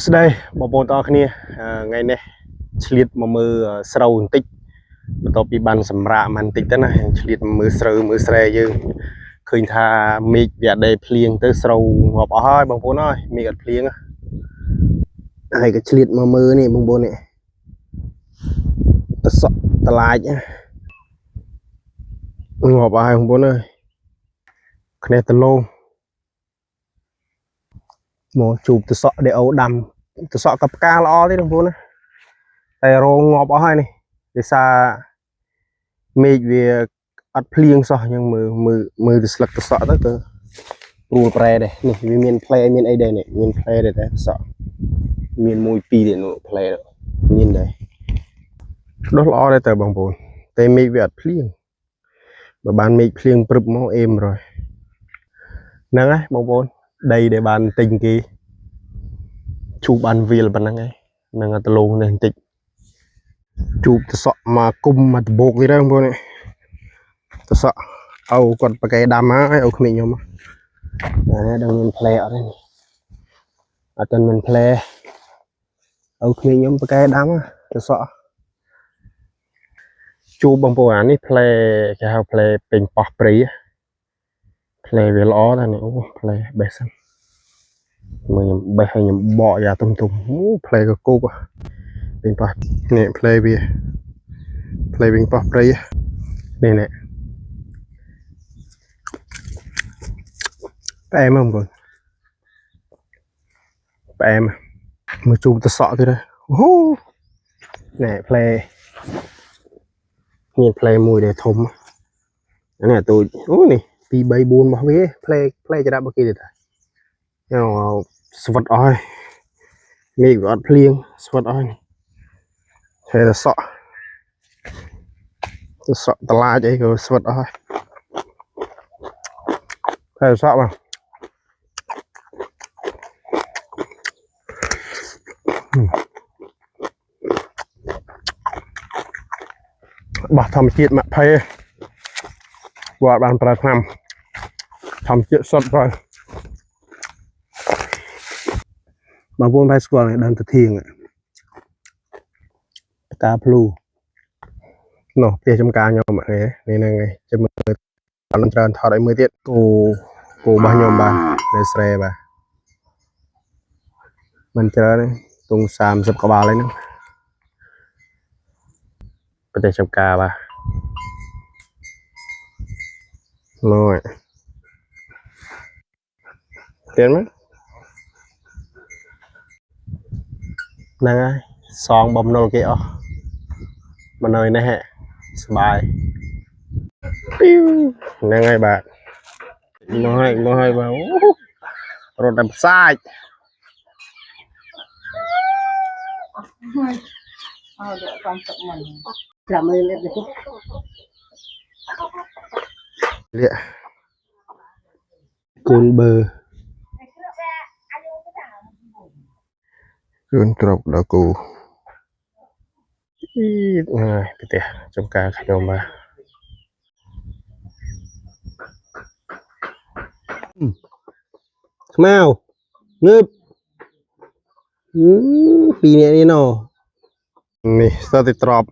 ស្ដីបងប្អូនទាំងអស់គ្នាថ្ងៃនេះឆ្លៀតមកមើលស្រូវបន្តិចបន្ទាប់ពីបានសម្រាកមកបន្តិចទៅណាឆ្លៀតមើលស្រូវមើលស្រែយើងឃើញថាមេឃវាអត់ដែរភ្លៀងទៅស្រូវងាប់អស់ហើយបងប្អូនអើយមេឃអត់ភ្លៀងហើយក៏ឆ្លៀតមកមើលនេះបងប្អូននេះតសក់តឡាចងាប់អស់ហើយបងប្អូនអើយគ្នាតលងមកជូបតសក់ដេអូដាំតសក់កផ្កាល្អទេបងប្អូនណាតែរងងាប់អស់ហើយនេះដោយសារមេឃវាអត់ភ្លៀងសោះអញ្ចឹងមើលទៅស្លឹកតសក់ទៅក៏ព្រួលប្រែដែរនេះវាមានផ្លែមានអីដែរនេះមានផ្លែដែរតែតសក់មាន1 2ទៀតនោះផ្លែមានដែរដុះល្អដែរតើបងប្អូនតែមេឃវាអត់ភ្លៀងបើបានមេឃភ្លៀងព្រឹបមកអេមrồiហ្នឹងហើយបងប្អូនដីដែលបានទិញគេជូបបានវាលប៉ុណ្ណឹងហើយនឹងតលងនេះបន្តិចជូបតសក់មកគុំមកដបោកទៀតហើយបងប្អូនតសក់អូគាត់ប្រកែដាំហើយអូក្មេងខ្ញុំអានេះដឹងមានផ្លែអត់ទេអត់ទាន់មានផ្លែអូក្មេងខ្ញុំប្រកែដាំតសក់ជូបបងប្អូនអានេះផ្លែគេហៅផ្លែពេញប៉ោះព្រៃផ្លែវាល្អតែនេះអូផ្លែបេះសិនមើលខ្ញុំបេះឲ្យខ្ញុំបកយ៉ាទុំអូផ្លែកកូបពេញប៉ោះនេះផ្លែវាផ្លែវិញប៉ោះព្រៃនេះនេះផ្អែមបងប្អូនផ្អែមមើលជូបតសក់ទៀតអូនេះផ្លែមានផ្លែមួយដែលធំអានេះទូចអូនេះ2 3 4របស់វាផ្លែចរ៉ាប់របស់គេទៀតអូស្វិតអស់ហើយមេឃវាអត់ភ្លៀងស្វិតអស់ហើយហើយតសក់តឡាចអីក៏ស្វិតអស់ហើយហើយតសក់បងបោះធម្មជាតិមកភ័យគាត់បានប្រើថ្នាំធម្មជាតិសុទ្ធហើយបងប្អូនផែស្គាល់ដើមទៅធៀងតាភ្លូនោះផ្ទះចំការខ្ញុំនេះហ្នឹងឯងចាំមើលអត់ច្រើនថតឲ្យមើលទៀតគោរបស់ខ្ញុំបាទនៅស្រែបាទមិនច្រើនទេទង30ក្បាលហ្នឹងផ្ទះចំការបាទនោះទៀតមើលហ្នឹងហើយសងបំណុលគេអស់មកនៅនេះសបាយហ្នឹងហើយបាទមកហើយបាទរត់តែផ្សាច់អត់កំទឹកមិនចាំមើលលេបទៅលាកគូនបើគូនត្រប់ដល់គូហើយផ្ទះចំការខ្ញុំបាទស្មៅងើបពីរនាក់នេះណោនេះស្ទើរតែត្រប់